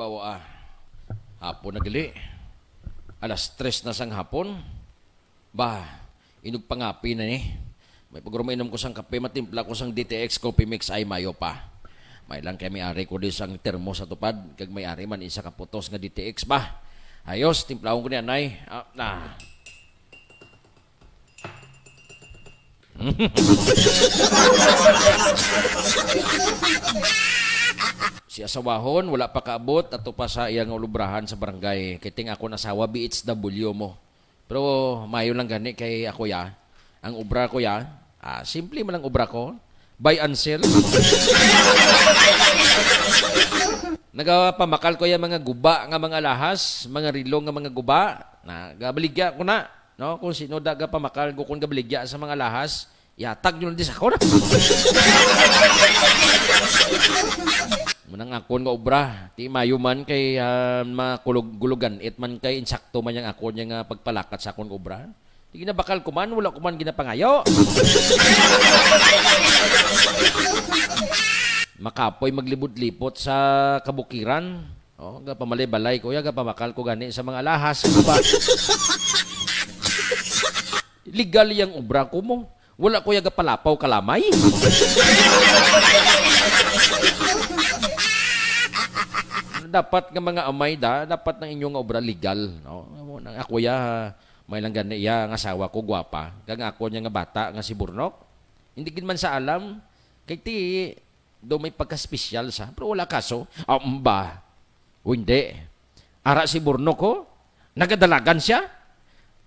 Kawawa. Hapon na gali. Alas 3 na sang hapon. Bah, inog pangapi na ni. May pagruminom ko sang kape, matimpla ko sang DTX Coffee Mix ay mayo pa. May lang kay may-ari ko di sang termo sa tupad. Kag may-ari man isa kaputos nga DTX ba. Ayos, timplahon ko ni anay. Si asawahon, wala pa kaabot ato pa sa iyang ulubrahan sa barangay. Kiting ako nasawa, BHW mo. Pero mayo lang gani kay ako ya. Ang ubra ko ya, simple man ang ubra ko. Buy and sell. Nagapamakal ko yung mga guba nga mga lahas, mga rilong nga mga guba. Gabaligya ko na. No? Kung sino daga pamakal ko kung gabaligya sa mga lahas, yatag nyo na di sa ako na. Manang akon nga obra, ti mayo man kay makulog-gulugan, it man kay insakto man yung akon nga pagpalakat sa akon nga obra. Di ginabakal ko man, wala ko man ginapangayo. Makapoy maglibot-lipot sa kabukiran. Pamalay-balay ko, pamakal ko gani sa mga alahas. Legal yung obra ko mo. Wala ko yaga palapaw kalamay. Dapat nga mga amay dapat ng inyong obra legal. No? Ako may lang gani nga asawa ko gwapa. Kag ako niya nga bata nga si Burnok. Hindi gid man sa alam. Kay ti do may pagka-special sa. Pero wala kaso. Hindi. Ara si Burnok ko. Nagadalagan siya.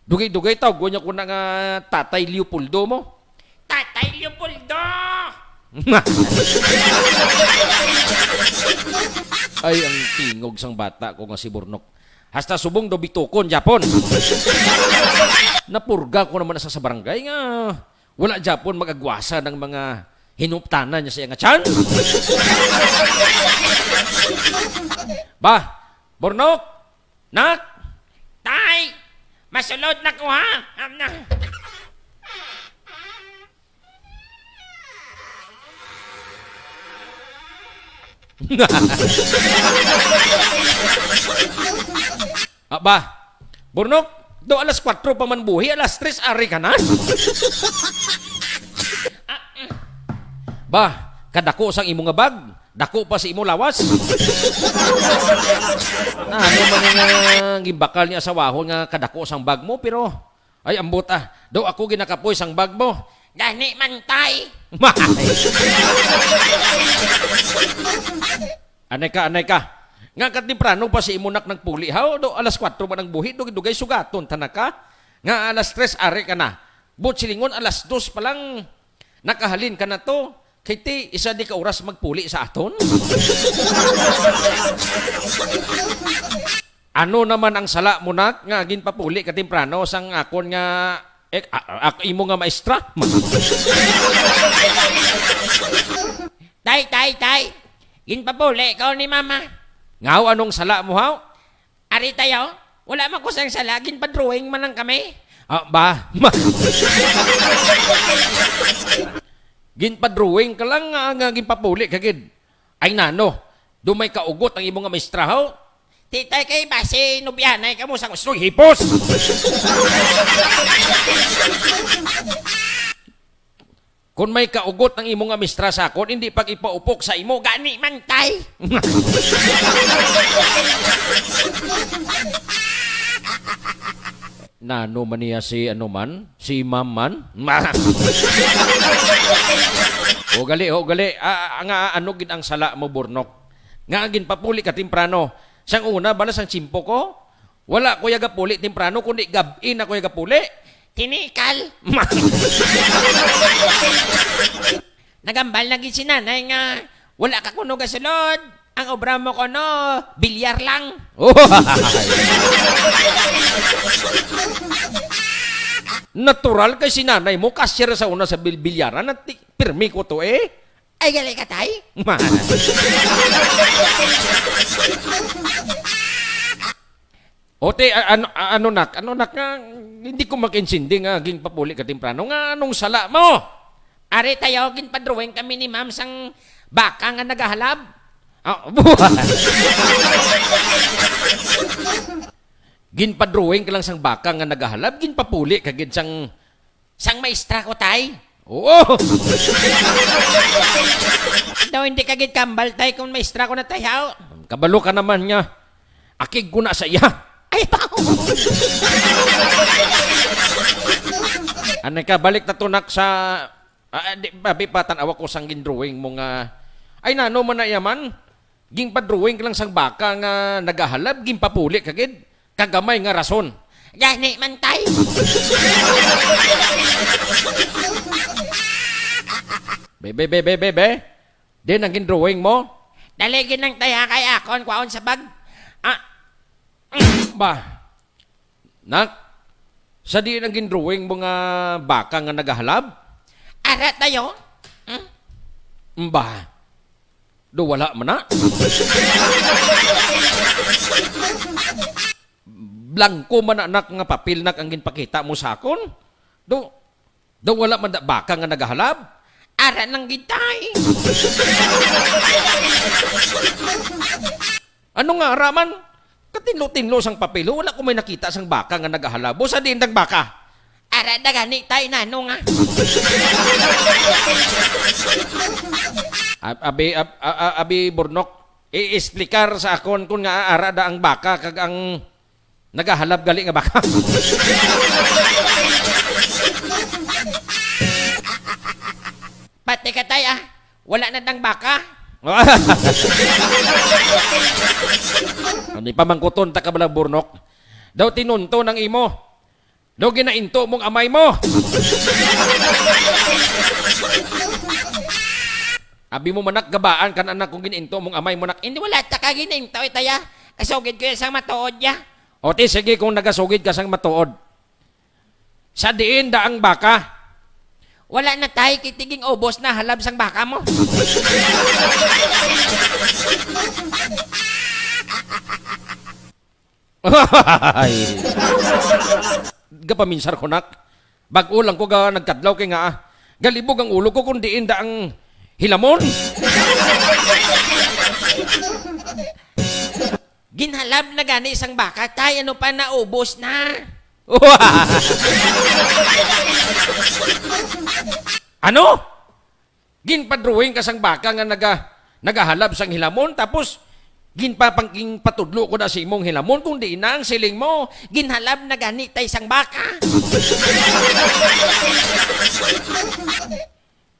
Dugay-dugay tawag niya ko na nga Tatay Leopoldo mo. Tatay Leopoldo! Ay, ang tingog sang bata ko nga si Burnok. Hasta subong do bitukon, Japon. Napurga ko naman sa barangay nga. Wala Japon magagwasa ng mga hinuptanan niya sa nga tiyan. Burnok! Nak! Tay! Masulod na ko ha! Burnok, do alas 4 pa man buhi, alas 3 ari ka na. Kadako sang imo nga bag, dako pa si imo lawas. Ano man nga gimbakal niya sa wahon nga kadako sang bag mo, pero ay ambot do ako ginakapoy sang bag mo. Gani man tay. Anay ka. Nga katimprano pa si imunak ng puli. Do alas 4 ba ng buhi, dugay sugaton tanaka. Nga alas 3 ari ka na. Silingon alas 2 pa lang nakahalin ka na to. Kay ti isa di ka oras magpuli sa aton. Ano naman ang sala mo nak nga ginpapuli katimprano sang akon nga imo nga maestra. Tay. Ginpapuli ka ni mama. Ngaw anong sala mo haw? Ari tayo, wala man ko sang sala, ginpa-drawing man lang kami. Ginpa-drawing ka lang nga ginpapuli kagid. Ay nano, dumay kaugot ang imo nga maestra haw. Titay kay base nobyanay ka mo sang ustroy hipos. Kung may kaugot ng imo nga mistra sa akon, hindi pag ipaupok sa imo, gani man tay. Nano man niya si si Maman. O gali. Ano gid ang sala mo, Burnok? Nga gin papuli ka timprano. Sang una, balas ang chimpo ko. Wala ko yaga puli timprano, kundi gabin ako yaga puli. Tinikal. Nagambal lagi si nanay nga wala ka kuno gasulod. Ang obra mo ko bilyar lang. Natural kay si nanay mo cashier sa una sa bilyaran at pirmi ko to Ay gali ka tay. Ote, ano nak nga, hindi ko makinsindi nga, ging papuli ka timprano, nga anong sala mo? Ari tayo, ginpadrawing kami ni ma'am sang baka nga nagahalab. Ah, buhay. Ginpadrawing ka lang sang baka nga nagahalab, ginpapuli kagid sang maestra ko tay. Oo. Daw hindi kagid kambal tay kung maestra ko na tayaw. Kabalo ka naman niya. Akig ko na sa iya. Ay, pao! Anay ka, balik na tunak sa... babi patanawa ko sang gindrawing mo nga... Ay, nano mo na yaman. Ginpadrawing ka lang sang baka nga nagahalab, ginpapuli kagid. Kagamay nga rason. Gani man tay. Bebe. Din ang gindrawing mo. Daligin ng taya kay akon kwaon sa bag. Ba? Nak, sa di ang gindrawing mo nga baka nga nagahalab? Arat tayo. Ba? Do wala man na? Blanco man anak nga papel nak ang ginpakita mo sa akon? Do wala man da baka nga nagahalab? Arat ng gitay. Ano nga raman? Katinlo-tinlo sang papel, wala ko may nakita sang baka nga nagahalabo sa dindang baka. Arat na gani tay nano nga. Abi Burnok, i-explicar sa akon kung nga arada ang baka kag ang nagahalab gali nga baka. Pati ka tay wala na dang baka. Ano pamangkuton ta ka bala Burnok? Daw tinunto ng imo. Daw ginainto mong amay mo. Abi mo manak gabaan kan anak kung gininto mong amay mo nak. Hindi wala ta ka gininto taya. Kasugid ko sang matuod ya. O ti sige kung nagasugid ka sang matuod. Sa diin da ang baka. Wala na tay kitiging ubos na halab sang baka mo. Ay. Gapaminsar ko nak. Bag-o lang ko ga nagkadlaw kay nga galibog ang ulo ko kung diin da ang hilamon. Ginhalab na gani isang baka tay ano pa naubos na. Ano? Ginpadrawing ka sang baka nga nagahalab sang hilamon tapos ginpapangking patudlo ko na si imong hilamon kung di na ang siling mo. Ginhalab na gani tay isang baka.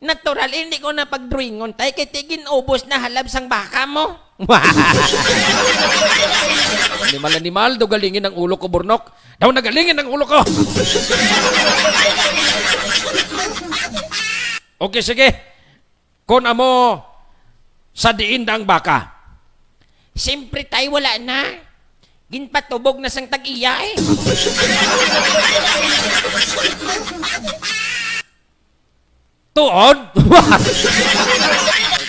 Natural hindi ko na pagdrawingon tay kay tigin ubos na halab sang baka mo. Animal, daw galingin ang ulo ko, Burnok. Daw nagalingin ang ulo ko. Okay, sige. Kung amo sa diin da ang baka. Siyempre tayo wala na. Ginpatubog na sang tag-iya eh. Tuod?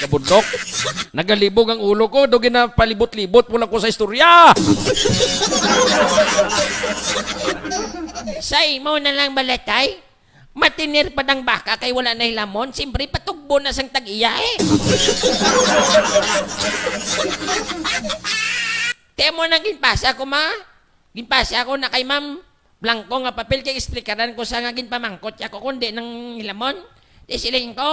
Kabundok. Nagalibog ang ulo ko. Doon ginapalibot-libot mula ko sa istorya. Sa imo na lang balatay. Matinir pa ng baka kay wala na hilamon. Siyempre patugbo na sang tag-iya eh. Kaya mo nang ginpasa ko ma. Ginpasa ko na kay ma'am. Blanco nga papel kay explikaran ko sa nga ginpamangkot ako kundi ng hilamon. Di siling ko.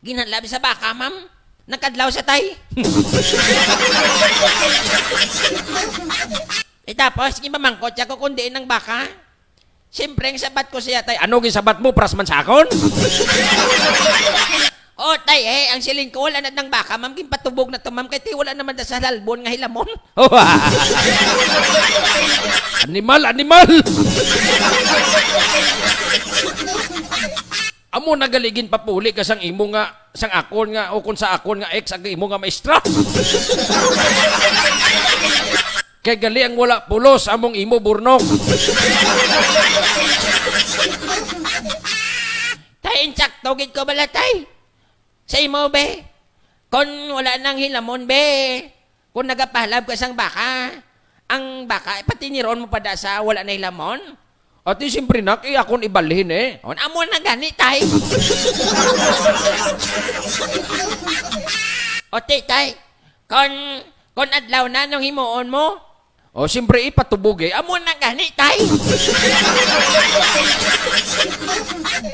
Ginhalab sa baka ma'am. Nagkadlaw sa tay. Tapos ginpamangkot ako kundi ng baka. Siyempre ang sabat ko siya tay. Ano gisabat mo? Prasman sa akon? Oh, tay ang siling ko wala na ng baka, ma'am, ginpatubog na to, ma'am, kay wala naman na sa lalbon nga hilamon. Animal! Amo nagaligin papuli ka sang imo nga, sang akon nga, o kung sa akon nga ex, ang imo nga maestra. Kay gali ang wala pulos, among imo Burnok. Tay, insakto, gid ko bala, tay. Sa imo, be. Kung wala nang hilamon, be. Kung nagapahalab ka sang baka, ang baka, pati niron mo pa da sa wala na hilamon. At siyempre nak, akon ibalhin eh. Amo na gani, tay. O titay, kon adlaw na nung himuon mo, O, siyempre, ipatubog eh. amo na gani tay.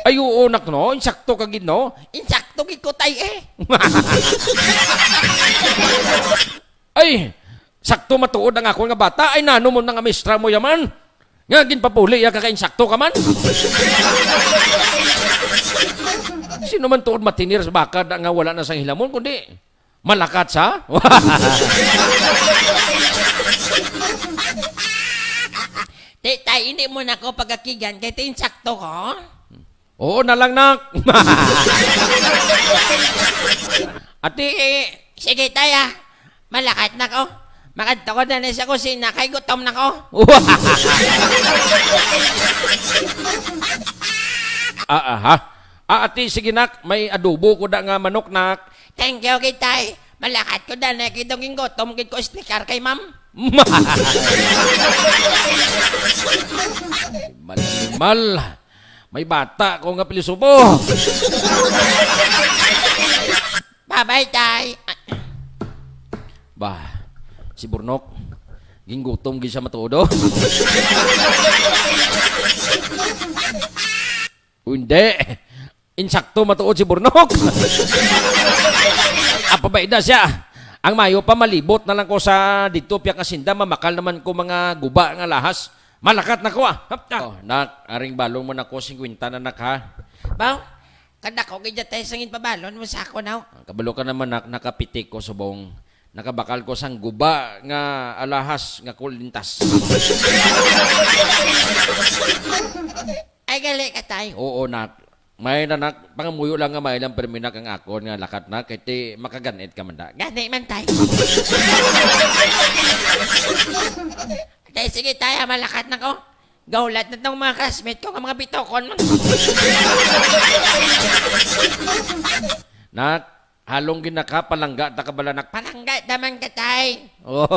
Ay, oo, nak, no? Insakto ka gid, no? Insakto gid ko tay eh. Ay, sakto matuod ang ako nga bata. Ay, nano mo na nga mistra mo yaman. Nga, ginpapuli, ya kaka-insakto ka man. Sino man tuod matinir sa bakad nga wala na sang hilamon, kundi malakat sa? Titay, hindi mo na ako pagkakigan kaya insakto ko. Oo na lang, nak. Ati, Sige tay malakat na ko. Makadto ko na sa kusina kay gutom na ko. ha? Ati, sige nak, may adobo ko da nga manok, nak. Thank you kitay. Malakat ko na kitong gutom kit ko explicar kay ma'am. Mal, may bata ko nga pilisupo. Bye-bye tay. Bah, si Burnok, ginggutom gid siya matuodo. Hindi, insakto matuod si Burnok. Apa ba ida siya? Ang mayo pa malibot na lang ko sa dito piyak asinda, mamakal naman ko mga guba nga lahas. Malakat na ko Oh, nak, aring balong mo na ko 50 na nak ha. Baw, kada ko gid tay sangin pabalon mo sa ako now. Kabalo ka naman nak, nakapitik ko subong. Nakabakal ko sang guba nga alahas nga kulintas. Ay gali ka tay. Oo nak. May nanak, pangamuyo lang nga may lang perminak ang akon nga lakat na kaya makaganit ka man da. Gani man tay. Tay sige tay malakat na ko. Gaulat na tong mga classmate ko nga mga bitokon. Nak, halong ginaka palangga ta kabalanak. Palangga daman ka tay. Oh.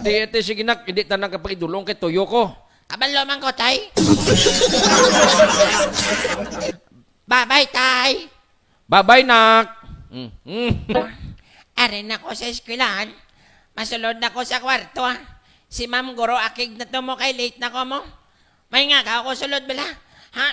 Ate sige nak, hindi ta nakapagidulong kay tuyo ko. Kabalo man ko tay. Bye-bye tay. Bye-bye nak. Arin ako sa eskwelahan. Masulod na ko sa kwarto Si Ma'am Guro akig na to mo kay late na ko mo. May nga ka ako sulod bala. Ha?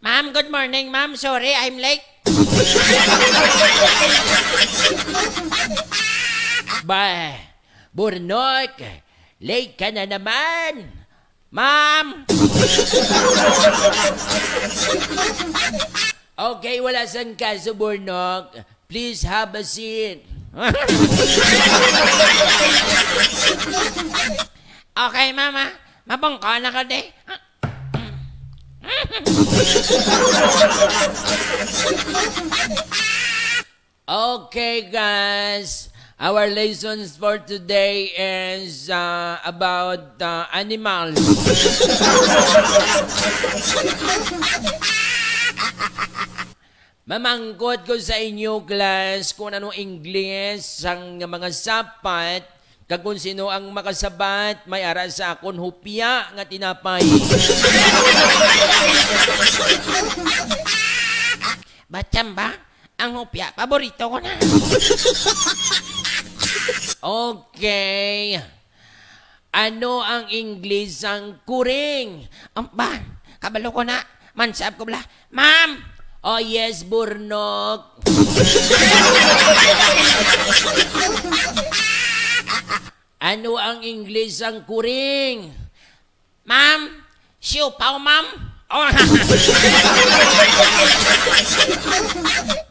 Ma'am, good morning, ma'am. Sorry, I'm late. Ba, Burnok, late ka na naman. Ma'am! Okay, wala sang kaso, Burnok. Please have a seat. Okay, mama. Mabangka na ka, de. Okay, guys. Our lessons for today is about animals. Mamangkot ko sa inyo, class, kung anong English ang mga sapat, kag kung sino ang makasabat, may ara sa akon hupya nga tinapay. Batyam ba? Ang hupya, paborito ko na. Okay. Ano ang English ang kuring? Ba, kabalo ko na. Mansab ko bala. Ma'am! Oh yes, Burnok. Ano ang English ang kuring? Ma'am, siupaw, ma'am. Oh.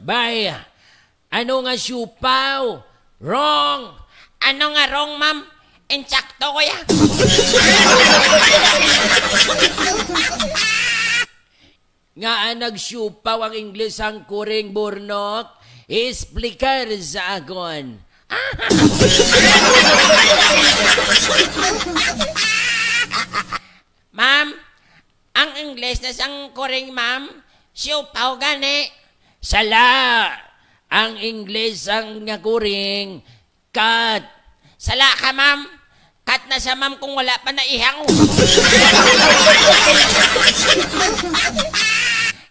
Bay, ano nga siupaw? Wrong. Ano nga wrong, ma'am? Insakto ko ya. Nga nagsiupaw ang English ang kuring, Burnok. Explicar sa agon. Ma'am, ang English na sang kuring, ma'am, siupaw gani. Sala. Ang Ingles ang nga kuring cat. Sala ka, ma'am. Kat na sa ma'am kung wala pa na ihaw.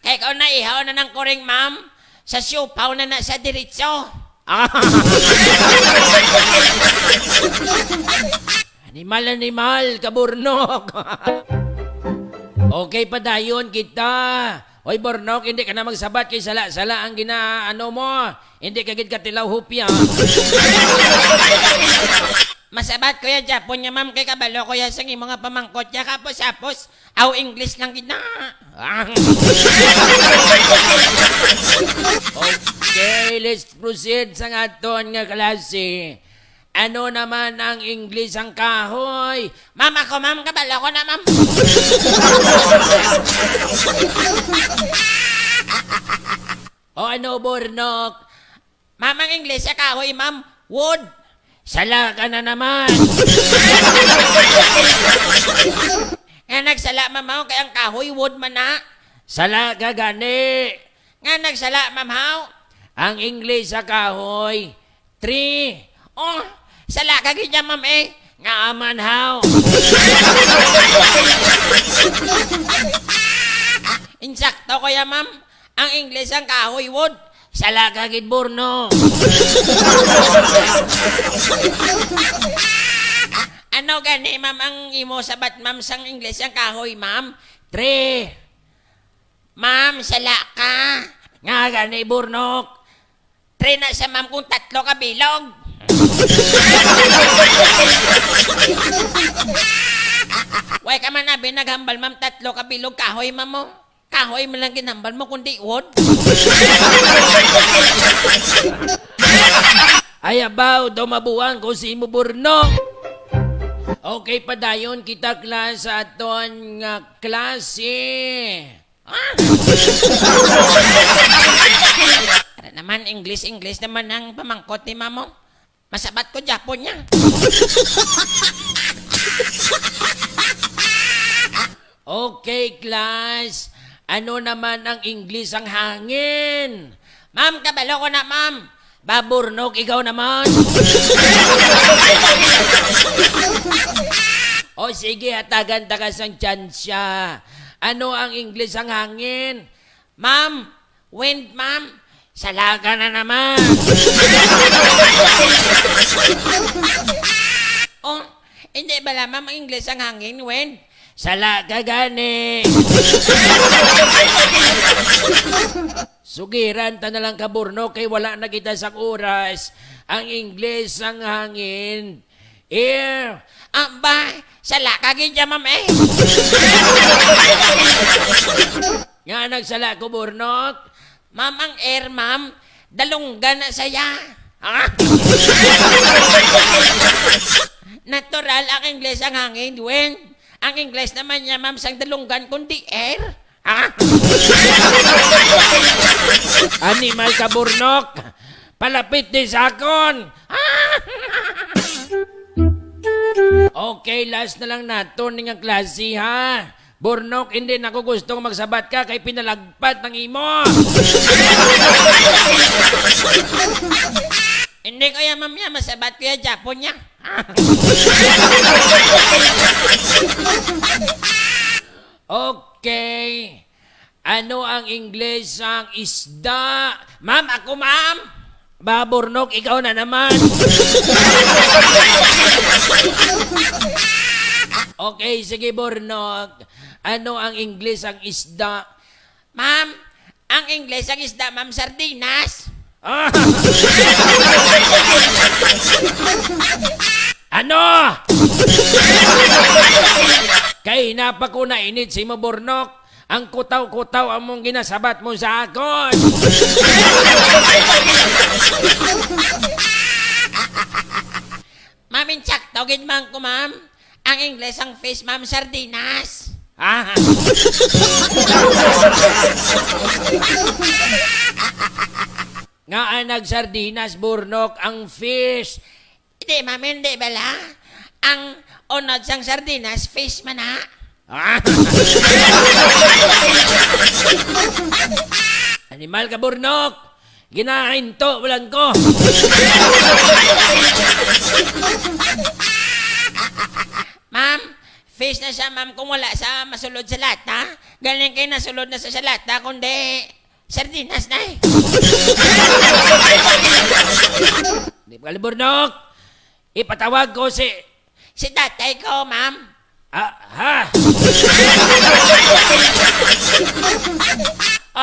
Kaya ikaw na ihaw na ng kuring, ma'am. Sa siupaw na sa diretso. Animal, kaburnok. Okay pa dayon kita. Hoy Burnok, hindi ka na magsabat kay sala-sala ang ginaano mo. Hindi ka gid katilaw hupya. Masabat ko ya Japon niya, ma'am. Kay kabalo ko ya sa mga pamangkot niya. Kapos-apos, aw English lang gina. Okay, let's proceed sa aton nga klase. Ano naman ang English ang kahoy? Ma'am, ako, ma'am. Kabalo ko na, ma'am. O ano, Burnok? Ma'am, ang English sa kahoy, ma'am. Wood. Sala ka na naman. Nga nagsala, ma'am, haw. Kaya ang kahoy, wood man na. Sala ka gani. Nga nagsala, ma'am, haw. Ang English sa kahoy, tree. Oh, sala ka ganyan, ma'am, eh. Nga aman how. Insakto ko ya, ma'am. Ang English ang kahoy, wood. Sala ka gid Burno. Ano gani, ma'am, ang imo sabat, ma'am, sang English ang kahoy, ma'am? Tree. Ma'am, sala ka. Nga gani Burnok. Tre na siya, ma'am, kung 3 ka bilog. Way ka man nabi, naghambal, ma'am, 3 ka bilog, kahoy, ma'am, mo. Kahoy mo lang ginambal mo, kundi wood. Ay abaw, daw mabuang ko si mo Burnok. Okay pa dayon kita klas sa aton nga klase. Para naman, English naman ang pamangkot ni mamo. Masabat ko Japon niya. Okay, class. Ano naman ang English ang hangin? Ma'am, kabalo ko na, ma'am. Baburnok, ikaw naman. O sige, hatagan tagas ang tsansya. Ano ang English ang hangin? Ma'am, wind, ma'am. Salaga na naman. Oh, hindi bala, ma'am, ang English ang hangin, wind. Salaga gani. Sugiran ta na lang kaburno kay wala na kita sa oras. Ang English ang hangin. Air. Aba, sala ka gidya, ma'am, eh. Nga nagsala ko, Burnok. Ma'am, ang air, ma'am, dalunggan na saya. Ah? Natural ang English ang hangin, wind. Ang English naman niya, ma'am, sang dalunggan kundi air. Ah? Animal ka, Burnok. Palapit di sa akon. Okay, last na lang nato ng klase, ha? Burnok, hindi na ako gustong magsabat ka kay pinalagpat ng imo. Hindi ko yan, ma'am, yan. Masabat ko yan, Japon niya. Okay. Ano ang English ang isda? Ma'am, ako, ma'am. Burnok, ikaw na naman. Okay, sige, Burnok. Ano ang English ang isda? Ma'am, ang English ang isda, ma'am, sardinas. Ano? Kay napa ko na init si mo, Burnok. Ang kutaw-kutaw ang mong ginasabat mo sa akon. Ma'am, inchak, tawagin man ko, ma'am. Ang English ang fish, ma'am, sardinas. Nga anag sardinas, Burnok, ang fish. Hindi, ma'am, hindi bala. Ang unod sang sardinas, fish man ha. Animal ka, Burnok. Ginahinto, Blanco. Ma'am, face na siya, ma'am, kung wala sa masulod sa lata. Galing kayo nasulod na sa lata, kundi sardinas na eh. Di ba, Burnok? Ipatawag ko si... Si tatay ko, ma'am. Ha?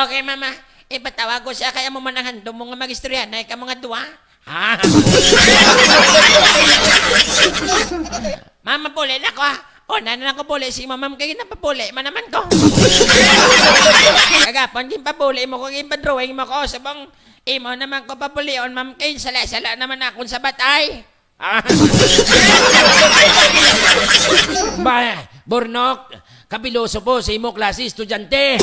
Okay, mama. Ipatawag ko siya, kaya mo mananghandom mo nga mag-istorya na ikaw mga duwa. Ha? Mama, puli na ko ha. O, nanan ko puli si mamam kayo na papuli. Manaman ko. Kagapon, din papuli mo ko, din pa-drawing mo ko. Sabang, imo naman ko papulion, ma'am kayo. Sala-sala naman akong sa batay. Ba, Burnok, kapiloso po sa imo klase estudyante.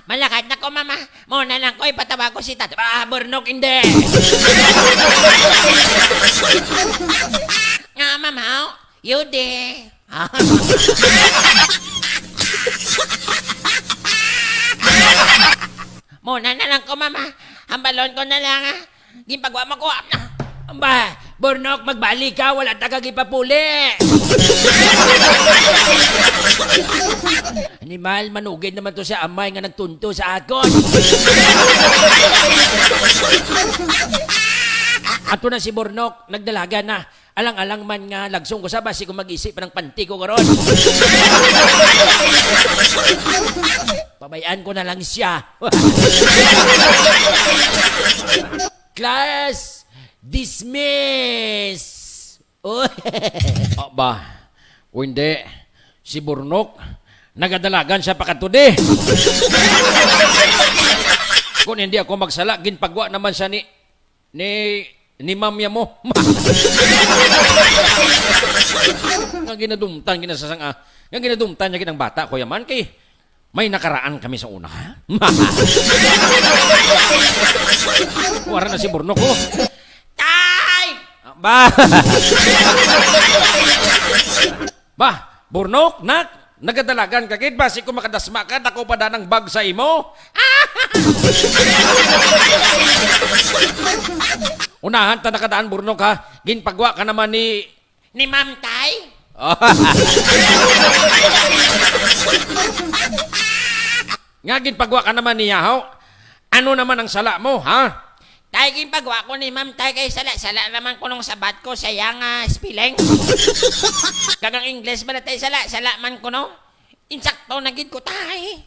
Malakad na ko, mama. Muna lang ko, ipatawag ko si tatay. Burnok, hindi. Nga, mama, Yude. Muna na lang ko, mama. Hambalon ko na lang, ha. Gimpagwa mo ko. Ba, Burnok, magbalik ka, wala tagag ipapuli. Animal, manugid naman to sa amay nga nagtunto sa akon. Ato na si Burnok, nagdalaga na. Alang-alang man nga, lagsong ko sa basi kung mag-isip ng panty ko karon. Pabayaan ko na lang siya. Class, dismiss! Ba, o hindi, si Burnok, nagadalagan siya pakatudi. Kung hindi ako magsala, ginpagwa naman siya ni mamya mo. Nga ginadumtan, nga ginadumtan niya ginang bata, kuya man, kay may nakaraan kami sa una, ha? Wara na si Burnok, oh. Tay! Ba! Ba, Burnok, nak, nagadalagan ka kid, basi ko makadasma ka, dako pa da ng bag sa imo. Unahan ta nakadaan, Burnok, ha? Ginpagwa ka naman ni Ma'am Tay? Nga ginpagwa ka naman niya, ho? Ano naman ang sala mo, ha? Tay, gimpagwa ko ni Ma'am Tay, kay sala-sala naman ko nung sabat ko sa yang spelling. Kagang English ba na tayo sala man ko, no? Insakto na gid ko, Tay.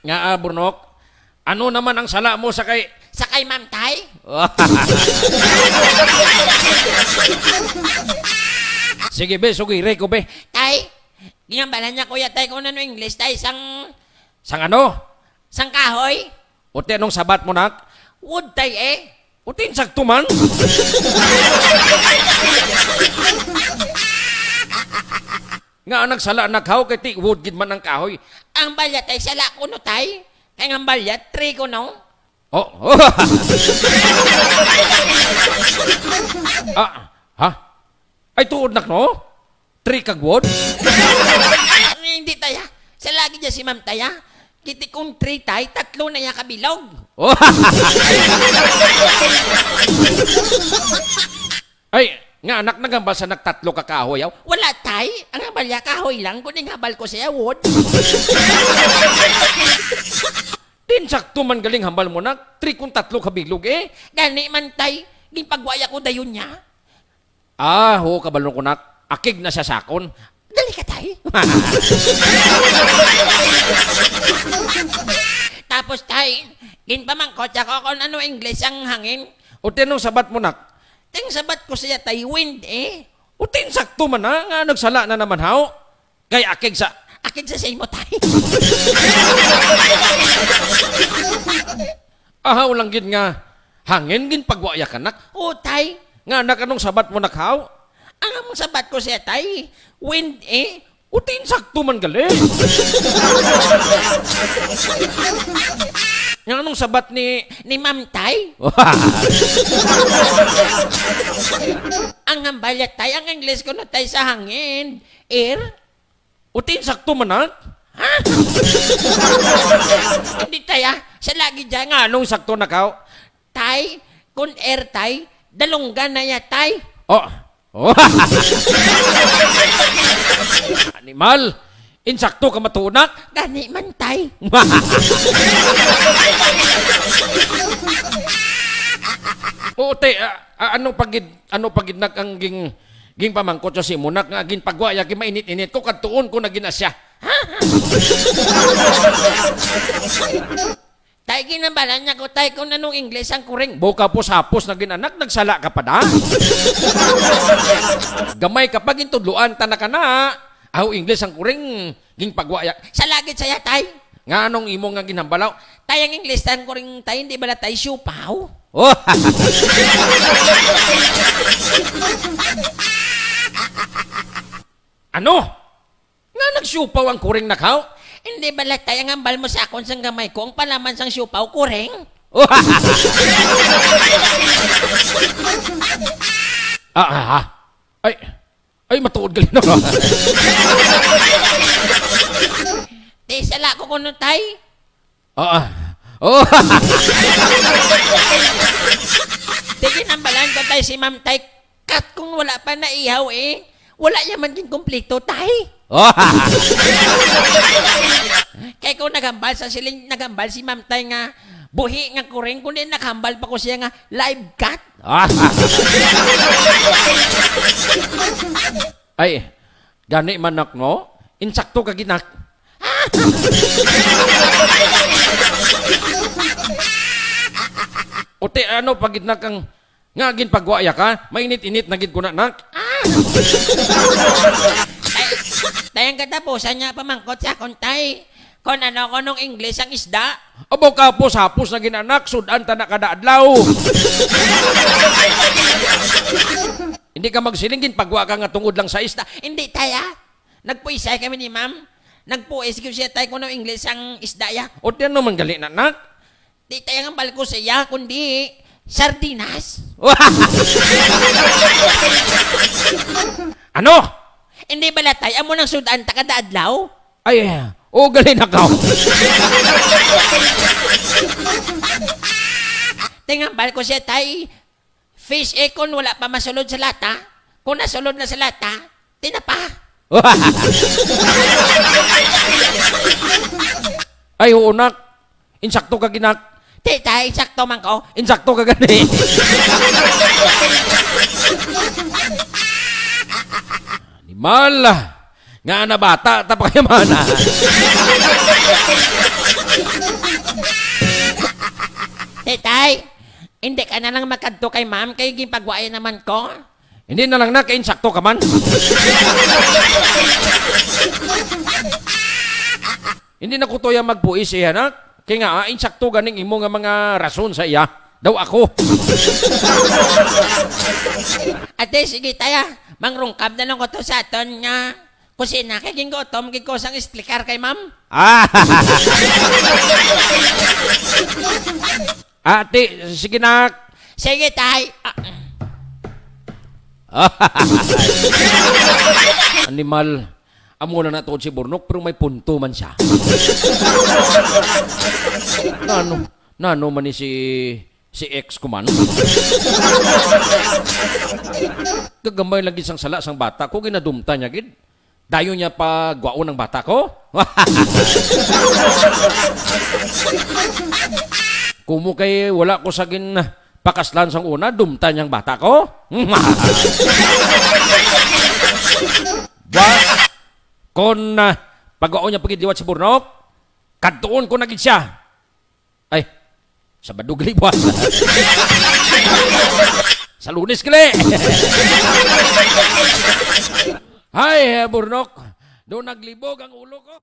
Nga, Burnok, ano naman ang sala mo sa kay... Sakay, Ma'am Tay? Sige, be, sugire ko, be. Tay, ginambalan niya kuya, Tay, kung ano English, Tay, sang Sang ano? kahoy? Uti anong sabat mo, nak? Wood, Tay, eh. Uti insakto man. Nga nagsala nakhaw kay ti wood gid man ang kahoy. Ang balyat, Tay, sala ko, no, Tay? Kaya ang balyat, 3 ko, no? Oh. Ha? Ay tuod nak no? Tri kag wood? Hindi, Tay, ha? Sa lagi niya si Ma'am Tay, ha? Kiti kong 3, Tay, 3 na niya kabilog. Oh. Ay, nga anak nagambal sa nagtatlo ka kahoy yaw. Wala, Tay. Ang balya, kahoy lang. Kuning habal ko siya, wood. Tinsakto man galing hambal mo nak. Tri kung tatlo kabilog eh. Gani man, Tay. Gimpagwaya ko dayon niya. Ho, kabalon ko nak. Akig na siya sakon. Dali ka, Tay. Tapos, Tay, ginpamangkot ako kung ano English ang hangin. Uti anong sabat mo nak? Ting sabat ko siya, Tay, wind, eh. Uti insakto man ha. Nga nagsala na naman haw. Kay akig sa... Akin sa say mo, Tay. Ahaw lang gid nga. Hangin gin pagwaya ka nak. O, Tay. Nga anak anong sabat mo nakhaw? Ang among sabat ko siya, Tay. Wind, eh. Uti insakto man gali. Nga anong sabat ni... Ni Ma'am Tay. Ang hambalyat tay, ang English ko na tay sa hangin. Air? Utin sakto man na. Ha? Hindi tay sa lagi dyan. Nga anong sakto na kao? Tay, kung air tay, dalunggan na ya tay. Oh. Oh. Animal. Insakto ka matunak. Gani man tay. Uti, ano pagid nak ang ging pamangkot sa simunak nga gin pagwaya ki mainit-init ko kadtuon ko na ginasya. Tay, ginabalan niya ko tay kung anong English ang kuring. Buka po sapos na ginanak, nagsala ka pa da. Gamay ka pa gintudluan, tana ka na. Aw, English ang kuring, ging pagwaya. Sa lagit saya tay. Nga anong imo nga ginambalaw? Tay, ang English ang kuring tay, hindi bala tay siupaw. Oh. Ano? Nga nagsyupaw ang kuring nakaw? Hindi bala tay, ang ambal mo sa akon sang gamay ko, ang palaman sang siupaw kuring. Oh. Ay, matuod gali na ka. Di sala ko kuno tay. Oh. Di ginambalan ko tay si ma'am tay. Kat kung wala pa na ihaw wala yaman din kumpleto tay. Oh. Kaya kung nagambal sa siling nagambal si ma'am tay nga buhi nga kuring kundi nakambal pa ko siya nga live cut. Ay, gani manak mo? Insakto ka ginak. Uti, ano pagidnak kang nga gin pagwaya ka? Mainit-init na gid ko nak. Tayang katapusan niya pamangkot sa akong tay. Kung ano ko nung English ang isda. Abo ka po sapos na ginanak, sudan ta na kada adlaw. Hindi ka magsilingin pagwa ka nga tungod lang sa isda. Hindi taya. Nagpuisay kami ni ma'am. Nagpuis ko siya tayo kung nung English ang isda ya. O diyan naman gali na nak. Di tayo ang balko siya kundi sardinas. Ano? Hindi bala tayo amo nang sudan ta kada adlaw. Ay, o gali na ka. Tingnan balko siya tay. Fish kung wala pa masulod sa lata. Kung nasulod na sa lata, tinapa. Ay, oo nak. Insakto ka ginak. Di tayo, sakto man ko. Insakto ka gani. Animal. Nga na bata, tapakayamana. Di tayo, hindi ka na lang makadto kay ma'am, kay gipagwain naman ko. Hindi na lang na, insakto ka man. Hindi na ko to yung magpuis iya nak. Kaya nga, insakto ganing imo nga mga rason sa iya. Daw ako. Ate, sige tayo. Mangrungkab na lang ko to sa aton nga. Kusina, kay gingotom, gikosang islikar kay ma'am. Ate, sige nak. Sige tayo. Animal. Amo na natuod si Burnok, pero may punto man siya. Nano man ni si ex ko man. Kagamay lagi sang sala sang bata ko, ginadumta niya gid. Dayo niya pa gwao ng bata ko. Kumo kay wala ko sagin pakaslan sang una, dumta niyang bata ko. Kon pag-oo niya pagidliwat si Burnok, kadtuon ko nagid siya. Ay, sa badugli buwan. Sa Lunes kali. Ay, Burnok, doon naglibog ang ulo ko.